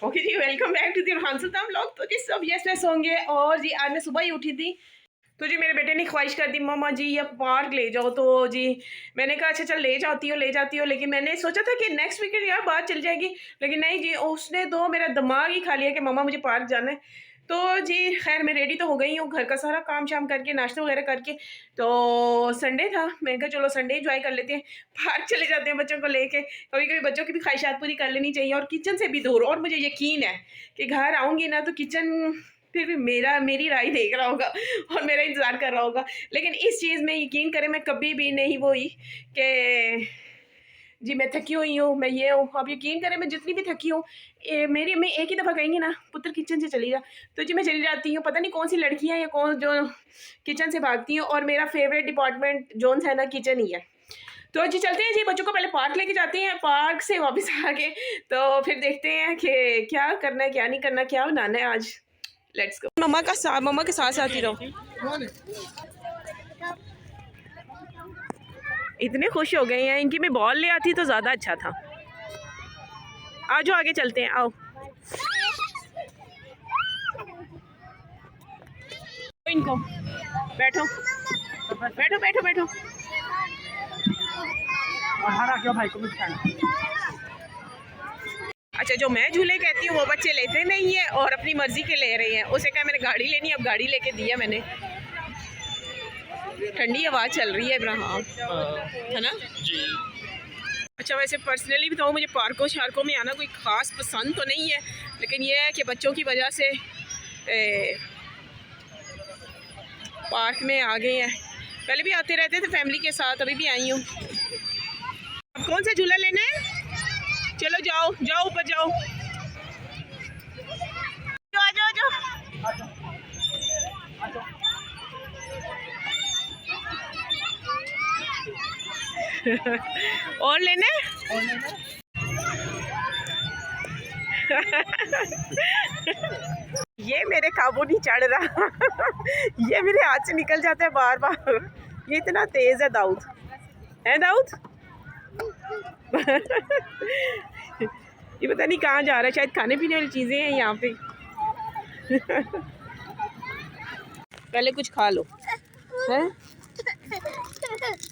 Okay जी, welcome back to the Ruhan Sultan vlog. तो जी सब यस वैस होंगे। और जी आज मैं सुबह ही उठी थी तो जी मेरे बेटे ने ख्वाहिश कर दी मम्मा जी या पार्क ले जाओ। तो जी मैंने कहा अच्छा चल ले जाती हो। लेकिन मैंने सोचा था कि नेक्स्ट वीकेंड यार बात चल जाएगी, लेकिन नहीं जी, उसने तो मेरा दिमाग ही खा लिया कि मम्मा मुझे पार्क जाना है। तो जी खैर मैं रेडी तो हो गई हूँ, घर का सारा काम शाम करके नाश्ता वगैरह करके। तो संडे था, मैं कहा चलो संडे एंजॉय कर लेते हैं, पार्क चले जाते हैं बच्चों को लेके। कभी कभी बच्चों की भी ख्वाहिशात पूरी कर लेनी चाहिए और किचन से भी दूर। और मुझे यकीन है कि घर आऊँगी ना तो किचन फिर भी मेरी राय देख रहा होगा और मेरा इंतज़ार कर रहा होगा। लेकिन इस चीज़ में यकीन करें मैं कभी भी नहीं वो हुई कि जी मैं थकी हुई हूँ, मैं ये हूँ। आप यकीन करें मैं जितनी भी थकी हूँ, मेरी अम्मी एक ही दफ़ा कहेंगी ना पुत्र किचन से चली जा, तो जी मैं चली जाती हूँ। पता नहीं कौन सी लड़कियाँ या कौन जो किचन से भागती हैं। और मेरा फेवरेट डिपार्टमेंट जोन है ना किचन ही है। तो जी चलते हैं जी, बच्चों को पहले पार्क लेके जाते हैं, पार्क से वापस आके तो फिर देखते हैं कि क्या करना है क्या नहीं करना, क्या बनाना है आज। Let's go. मम्मा के साथ साथ ही रहो। इतने खुश हो गए हैं, इनकी मैं बॉल ले आती तो ज़्यादा अच्छा था। आ जाओ आगे चलते हैं, आओ इनको बैठो बैठो बैठो बैठो। क्यों भाई को भी अच्छा जो मैं झूले कहती हूँ वो बच्चे लेते नहीं है और अपनी मर्जी के ले रहे हैं। उसे कहा मैंने गाड़ी लेनी, अब गाड़ी लेके दिया मैंने। ठंडी हवा चल रही है इब्राहिम, है ना जी। अच्छा वैसे पर्सनली बताऊँ मुझे पार्कों शार्कों में आना कोई ख़ास पसंद तो नहीं है, लेकिन ये है कि बच्चों की वजह से पार्क में आ गए हैं। पहले भी आते रहते थे फैमिली के साथ, अभी भी आई हूँ। अब कौन सा झूला लेना है? चलो जाओ जाओ ऊपर जाओ, आ जाओ जाओ। और लेना ये मेरे काबू नहीं चढ़ रहा ये मेरे हाथ से निकल जाता है बार बार। ये इतना तेज है दाऊद, है दाऊद ये पता नहीं कहाँ जा रहा है, शायद खाने पीने वाली चीज़ें हैं यहाँ पे पहले कुछ खा लो, है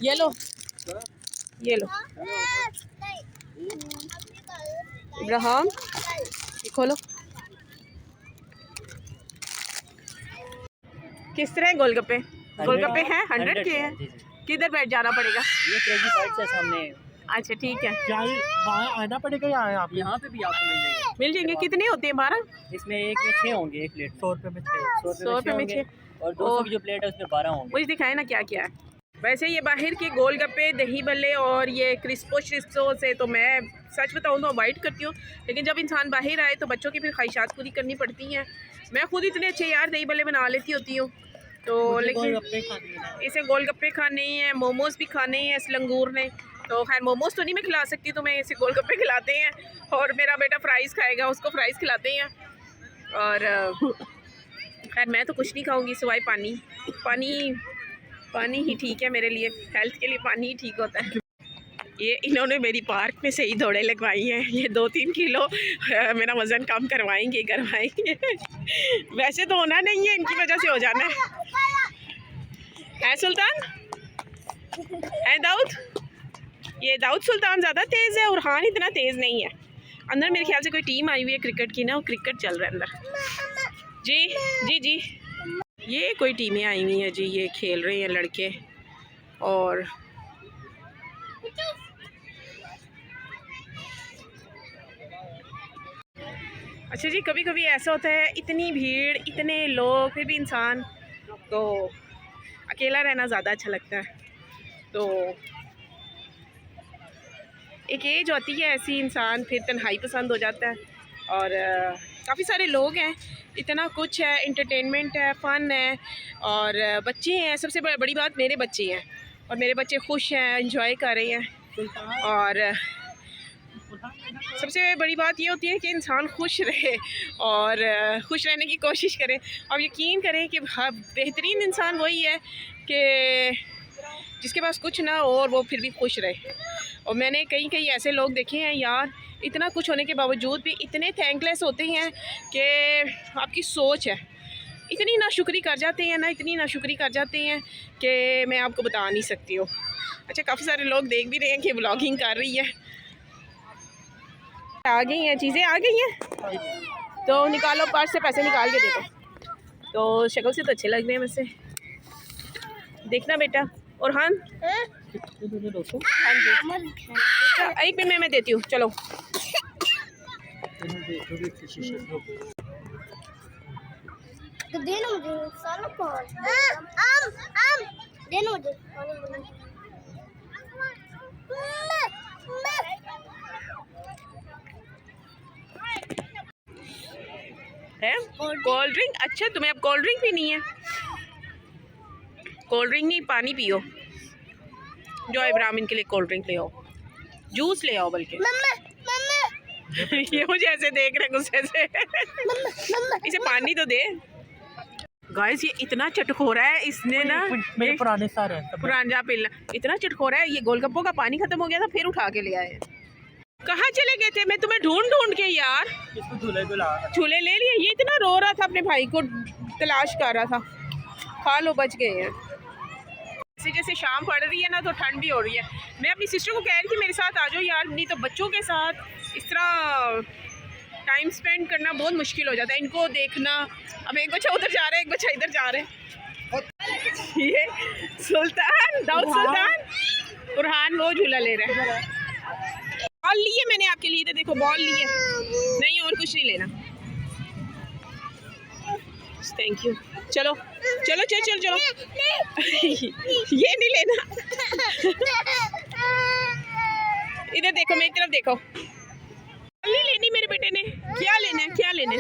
ये लो ये लो इब्राहिम, खोलो। किस तरह गोलगप्पे? गोलगप्पे हैं 100 के हैं। किधर बैठ जाना पड़ेगा? ये क्रेजी बाइट से सामने। अच्छा ठीक है, वहाँ आना पड़ेगा या आप यहाँ पे भी आपको मिल जाएंगे। कितने होते हैं 12? इसमें एक में 6 होंगे, एक प्लेट 100 रुपये में 6, 100 रुपये में 6 और 200 की जो प्लेट है उसमें 12 होंगे। मुझे दिखाए ना क्या क्या है। वैसे ये बाहर के गोलगप्पे दही बल्ले और ये क्रिस्पो से तो मैं सच बताऊँ तो अवॉइड करती हूँ, लेकिन जब इंसान बाहर आए तो बच्चों की फिर ख्वाहिशात पूरी करनी पड़ती हैं। मैं खुद इतने अच्छे यार दही बल्ले बना लेती होती हूँ, तो लेकिन इसे गोलगप्पे खाने हैं, मोमोज़ भी खाने हैं इस लंगूर ने। तो खैर मोमोज़ तो नहीं मैं खिला सकती, तो मैं इसे गोलगप्पे खिलाते हैं। और मेरा बेटा फ्राइज़ खाएगा, उसको फ्राइज़ खिलाते हैं। और खैर मैं तो कुछ नहीं खाऊंगी सिवाय पानी। पानी ही ठीक है मेरे लिए, हेल्थ के लिए पानी ही ठीक होता है। ये इन्होंने मेरी पार्क में से ही दौड़े लगवाई हैं, ये 2-3 किलो मेरा वज़न कम करवाएंगे वैसे तो होना नहीं है, इनकी वजह से हो जाना है सुल्तान, है दाऊद। ये दाऊद सुल्तान ज़्यादा तेज़ है और खान इतना तेज़ नहीं है। अंदर मेरे ख्याल से कोई टीम आई हुई है क्रिकेट की ना, वो क्रिकेट चल रहा है अंदर। जी जी जी, ये कोई टीमें आई हुई हैं जी, ये खेल रहे हैं लड़के। और अच्छा जी कभी कभी ऐसा होता है, इतनी भीड़ इतने लोग, फिर भी इंसान को अकेला रहना ज़्यादा अच्छा लगता है। तो एक एज होती है ऐसी, इंसान फिर तन्हाई पसंद हो जाता है। और काफ़ी सारे लोग हैं, इतना कुछ है, इंटरटेनमेंट है, फ़न है और बच्चे हैं। सबसे बड़ी बात मेरे बच्चे हैं और मेरे बच्चे खुश हैं, एंजॉय कर रहे हैं। और सबसे बड़ी बात ये होती है कि इंसान खुश रहे और खुश रहने की कोशिश करें। और यकीन करें कि बेहतरीन इंसान वही है कि जिसके पास कुछ ना हो और वो फिर भी खुश रहे। और मैंने कई कई ऐसे लोग देखे हैं यार, इतना कुछ होने के बावजूद भी इतने थैंकलेस होते हैं कि आपकी सोच है, इतनी नाशुक्री कर जाते हैं ना, इतनी नाशुक्री कर जाते हैं कि मैं आपको बता नहीं सकती हूँ। अच्छा, काफ़ी सारे लोग देख भी रहे हैं कि व्लॉगिंग कर रही है। आ गई हैं चीज़ें, आ गई हैं, तो निकालो, पर्स से पैसे निकाल के देखो। तो शक्ल से तो अच्छे लग रहे हैं वैसे, देखना बेटा। और हाँ हाँ जी, अच्छा, एक मिनट मैं देती हूँ, चलो। देना मुझे सारा पाँच आम देना मुझे है कोल्ड ड्रिंक। अच्छा, तुम्हें अब कोल्ड ड्रिंक पीनी है? कोल्ड ड्रिंक नहीं, पानी पियो। जो इब्राहिम इनके लिए कोल्ड ड्रिंक ले आओ, जूस ले आओ बल्कि। ये मुझे ऐसे देख रहे गुस्से से। इसे पानी तो दे। गाइस, ये इतना चटखोरा है, इसने ना मेरे पुराने सारे पुराना पिल्ला इतना चटखोरा है। ये गोलगप्पों का पानी खत्म हो गया था, फिर उठा के ले आए। कहाँ चले गए थे? मैं तुम्हें ढूंढ ढूंढ के यार। इसको झूले ले लिए। ये इतना रो रहा था, अपने भाई को तलाश कर रहा था। खा लो, बच गए हैं। जैसे जैसे शाम पड़ रही है ना, तो ठंड भी हो रही है। मैं अपनी सिस्टर को कह रही थी मेरे साथ आ जाओ यार, नहीं तो बच्चों के साथ इस तरह टाइम स्पेंड करना बहुत मुश्किल हो जाता है, इनको देखना। अब एक बच्चा उधर जा रहा है, एक बच्चा इधर जा रहा है। ये सुल्तान, दाऊद सुल्तान, बुरहान वो झूला ले रहा है। बॉल लिए मैंने आपके लिए, तो देखो बॉल लिए, नहीं और कुछ नहीं लेना। Thank you. चलो चलो चलो चलो चलो। ये नहीं लेना। इधर देखो, मेरी तरफ देखो। नहीं लेनी मेरे बेटे ने। क्या लेना है, क्या लेना है?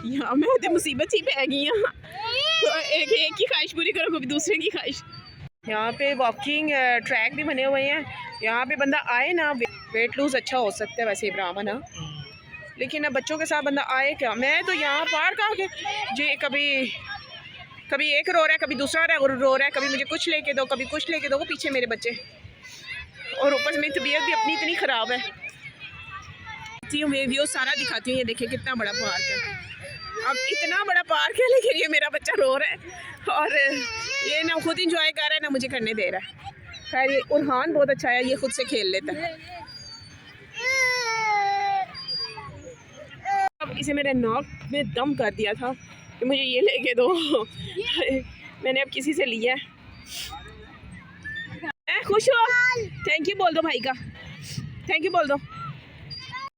यहाँ मैं तो मुसीबत ही पै गई हूँ। तो एक की ख्वाहिश पूरी करो, कभी दूसरे की ख्वाहिश। यहाँ पे वॉकिंग ट्रैक भी बने हुए हैं। यहाँ पे बंदा आए ना, वेट लूज अच्छा हो सकता है वैसे इब्राहिम ना, लेकिन अब बच्चों के साथ बंदा आए क्या। मैं तो यहाँ पार्क आके जी कभी एक रो रहा है, कभी दूसरा रो रहा है, कभी मुझे कुछ लेके दो, कभी कुछ लेके दो। वो पीछे मेरे बच्चे, और ऊपर से मेरी तबीयत भी अपनी इतनी ख़राब है। व्यू सारा दिखाती हूँ। ये देखिए कितना बड़ा पार्क है। अब इतना बड़ा पार्क है, लेकिन ये मेरा बच्चा रो रहा है और ये ना खुद इंजॉय कर रहा है ना मुझे करने दे रहा है। खैर, ये उरहान बहुत अच्छा है, ये खुद से खेल लेता है। अब इसे मेरे नाक में दम कर दिया था कि मुझे ये लेके दो। मैंने अब किसी से लिया है। खुश हो? थैंक यू बोल दो भाई का, थैंक यू बोल दो।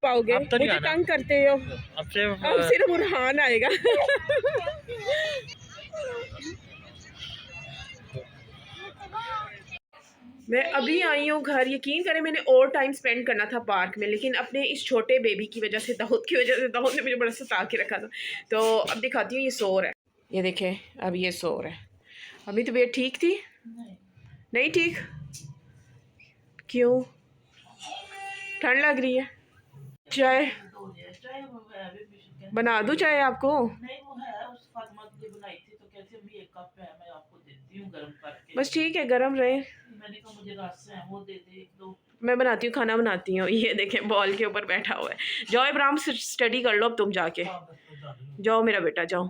पाओगे तो मुझे तंग करते हो। अब सिर्फ बुरहान आएगा। मैं अभी आई हूँ घर। यकीन करें, मैंने और टाइम स्पेंड करना था पार्क में, लेकिन अपने इस छोटे बेबी की वजह से, दाऊद की वजह से, दाऊद ने मुझे बड़ा सता के रखा था। तो अब दिखाती हूँ, ये सो रहा है। ये देखें, अब ये सो रहा है। अभी तबीयत ठीक थी? नहीं ठीक? क्यों? ठंड लग रही है? चाय बना दूँ चाय आपको? बस ठीक है, गरम रहे। मैं बनाती हूँ, खाना बनाती हूँ। ये देखें, बॉल के ऊपर बैठा हुआ है। जाओ इब्राहिम, स्टडी कर लो अब तुम जाके। जाओ मेरा बेटा, जाओ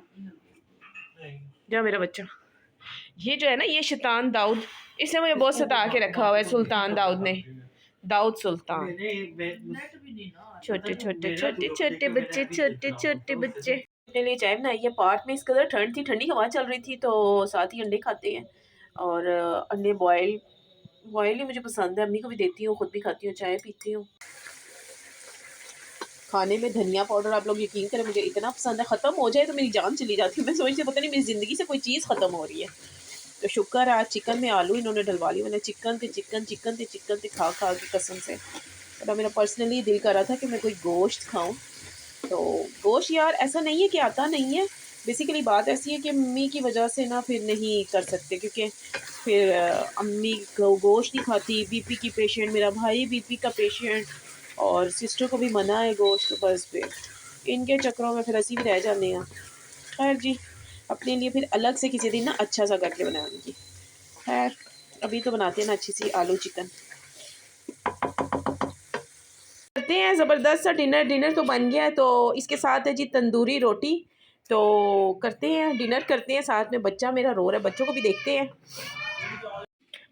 जाओ मेरा बच्चा। ये जो है ना, ये शैतान दाऊद, इसने मुझे बहुत सता के रखा हुआ है। सुल्तान दाऊद ने, दाऊद सुल्तान। छोटे छोटे छोटे छोटे बच्चे, छोटे छोटे बच्चे। अपने लिए चाय बनाई है। पार्क में इस कदर ठंड थी, ठंडी हवा चल रही थी, तो साथ ही अंडे खाते हैं। और अंडे बॉयल ही मुझे पसंद है, अम्मी को भी देती हूँ, खुद भी खाती हूँ, चाय पीती हूँ। खाने में धनिया पाउडर, आप लोग यकीन करें, मुझे इतना पसंद है, ख़त्म हो जाए तो मेरी जान चली जाती है। मैं सोचती पता नहीं मेरी ज़िंदगी से कोई चीज़ ख़त्म हो रही है। तो शुक्र है आज चिकन में आलू इन्होंने डलवा ली। मैंने चिकन थे खा के कसम से। तो मेरा पर्सनली दिल कर रहा था कि मैं कोई गोश्त खाऊं। तो गोश्त यार ऐसा नहीं है कि आता नहीं है, बेसिकली बात ऐसी है कि अम्मी की वजह से ना फिर नहीं कर सकते, क्योंकि फिर अम्मी गोश्त नहीं खाती। बीपी की पेशेंट, मेरा भाई बीपी का पेशेंट, और सिस्टर को भी मना है गोश्त। तो बस फिर इनके चक्करों में फिर असी भी रह जाते हैं। खैर जी, अपने लिए फिर अलग से किसी दिन ना अच्छा सा करके बनाऊंगी। खैर अभी तो बनाते हैं ना अच्छी सी आलू चिकन। करते हैं ज़बरदस्त सा डिनर तो बन गया है। तो इसके साथ है जी तंदूरी रोटी। तो करते हैं डिनर, करते हैं, साथ में बच्चा मेरा रो रहा है, बच्चों को भी देखते हैं।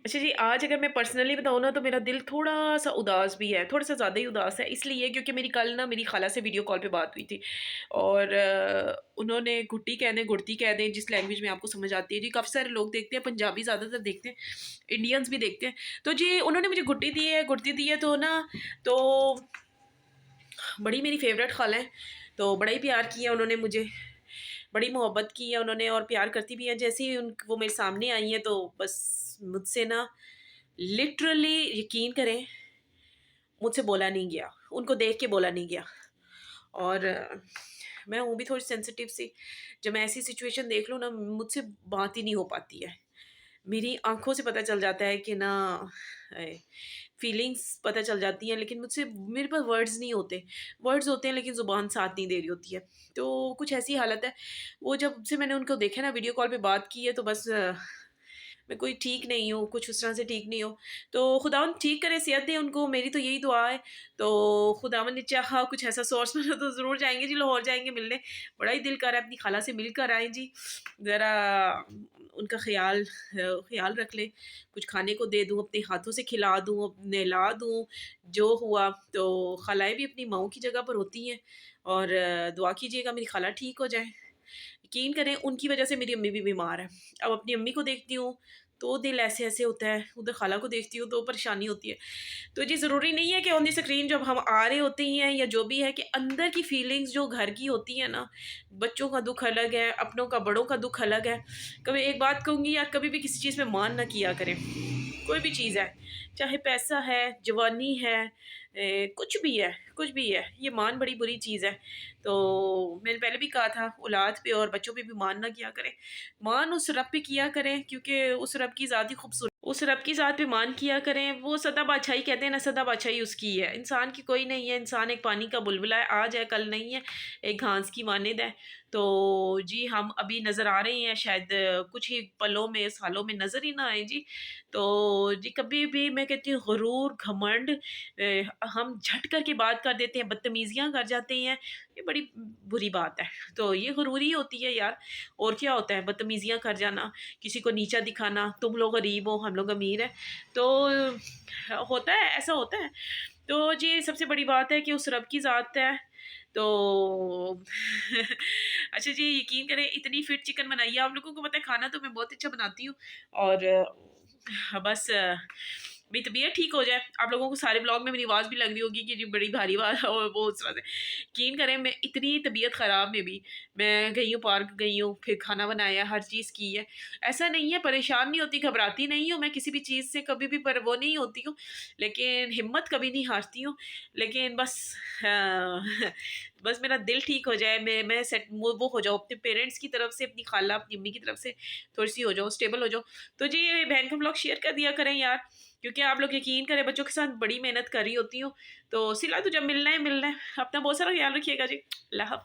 अच्छा जी, आज अगर मैं पर्सनली बताऊँ ना तो मेरा दिल थोड़ा सा उदास भी है, थोड़ा सा ज़्यादा ही उदास है। इसलिए क्योंकि मेरी कल ना मेरी खाला से वीडियो कॉल पे बात हुई थी और उन्होंने गुट्टी कह दें गुड़ती कह दें, जिस लैंग्वेज में आपको समझ आती है जी। काफ़ी सारे लोग देखते हैं, पंजाबी ज़्यादातर देखते हैं, इंडियंस भी देखते हैं। तो जी उन्होंने मुझे गुट्टी दी है, गुड़ती दी है। तो ना तो बड़ी मेरी फेवरेट खाला है, तो बड़ा ही प्यार किया उन्होंने मुझे, बड़ी मोहब्बत की है उन्होंने और प्यार करती भी है। जैसे ही वो मेरे सामने आई हैं तो बस मुझसे ना लिटरली यकीन करें मुझसे बोला नहीं गया, उनको देख के बोला नहीं गया। और मैं हूँ भी थोड़ी सेंसिटिव सी, जब मैं ऐसी सिचुएशन देख लूँ ना मुझसे बात ही नहीं हो पाती है। मेरी आँखों से पता चल जाता है कि ना फीलिंग्स पता चल जाती हैं, लेकिन मुझसे मेरे पास वर्ड्स नहीं होते। वर्ड्स होते हैं लेकिन ज़ुबान साथ नहीं दे रही होती है। तो कुछ ऐसी हालत है। वो जब से मैंने उनको देखा ना वीडियो कॉल पे बात की है तो बस मैं कोई ठीक नहीं हूँ, कुछ उस तरह से ठीक नहीं हूँ। तो खुदावंद ठीक करे, सेहत दे उनको, मेरी तो यही दुआ है। तो खुदावंद ने चाहा कुछ ऐसा सोर्स बना तो ज़रूर जाएँगे जी, लाहौर जाएँगे मिलने। बड़ा ही दिल कर रहा है अपनी खाला से मिलकर आएँ जी। ज़रा उनका ख़्याल रख लें, कुछ खाने को दे दूँ, अपने हाथों से खिला दूँ, नहला दूँ, जो हुआ। तो खालाएँ भी अपनी माँओं की जगह पर होती हैं और दुआ कीजिएगा मेरी खाला ठीक हो जाए। यकीन करें उनकी वजह से मेरी अम्मी भी बीमार है। अब अपनी अम्मी को देखती हूँ तो दिल ऐसे-ऐसे होता है, उधर खाला को देखती हूँ तो परेशानी होती है। तो जी ज़रूरी नहीं है कि ऑन द स्क्रीन जब हम आ रहे होते हैं या जो भी है कि अंदर की फीलिंग्स जो घर की होती है ना, बच्चों का दुःख अलग है, अपनों का बड़ों का दुःख अलग है। कभी एक बात कहूँगी यार, कभी भी किसी चीज़ में मान ना किया करें। कोई भी चीज़ है, चाहे पैसा है, जवानी है, कुछ भी है, ये मान बड़ी बुरी चीज़ है। तो मैंने पहले भी कहा था औलाद पे और बच्चों पे भी मान ना किया करें। मान उस रब पे किया करें क्योंकि उस रब की ज़ात ही खूबसूरत, उस रब की ज़ात पे मान किया करें। वो सदा बादशाही कहते हैं ना, सदा बादशाही उसकी है, इंसान की कोई नहीं है। इंसान एक पानी का बुलबुला है, आज है कल नहीं है, एक घास की मानिंद है। तो जी हम अभी नज़र आ रहे हैं, शायद कुछ ही पलों में, सालों में नज़र ही ना आए जी। तो जी कभी भी मैं कहती हूँ गुरूर, घमंड, हम झट करके बात कर देते हैं, बदतमीज़ियाँ कर जाते हैं, ये बड़ी बुरी बात है। तो ये गुरूर ही होती है यार, और क्या होता है, बदतमीज़ियाँ कर जाना, किसी को नीचा दिखाना, तुम लोग गरीब हो हम लोग अमीर हैं। तो होता है, ऐसा होता है। तो जी सबसे बड़ी बात है कि उस रब की ज़ात है। तो अच्छा जी यकीन करें इतनी फिट चिकन बनाई है। आप लोगों को पता है खाना तो मैं बहुत अच्छा बनाती हूँ और बस मेरी तबीयत ठीक हो जाए। आप लोगों को सारे ब्लॉग में मेरी आवाज़ भी लग रही होगी कि जी बड़ी भारी आवाज़ और वो उस तरह से। यकीन करें मैं इतनी तबीयत ख़राब में भी मैं गई हूँ, पार्क गई हूँ, फिर खाना बनाया, हर चीज़ की है। ऐसा नहीं है, परेशान नहीं होती, घबराती नहीं हूँ मैं किसी भी चीज़ से, कभी भी पर वो नहीं होती हूँ, लेकिन हिम्मत कभी नहीं हारती हूँ। लेकिन बस बस मेरा दिल ठीक हो जाए, मैं सेट वो हो जाऊँ अपने पेरेंट्स की तरफ से, अपनी खाला, अपनी अम्मी की तरफ से थोड़ी-सी हो जाऊँ, स्टेबल हो जाऊँ। तो जी ये बहन का ब्लॉग शेयर कर दिया करें यार, क्योंकि आप लोग यकीन करें बच्चों के साथ बड़ी मेहनत कर रही होती हूँ। तो सिला तो जब मिलना है मिलना है। अपना बहुत सारा ख्याल रखिएगा जी। अल्लाह हाफ़िज़।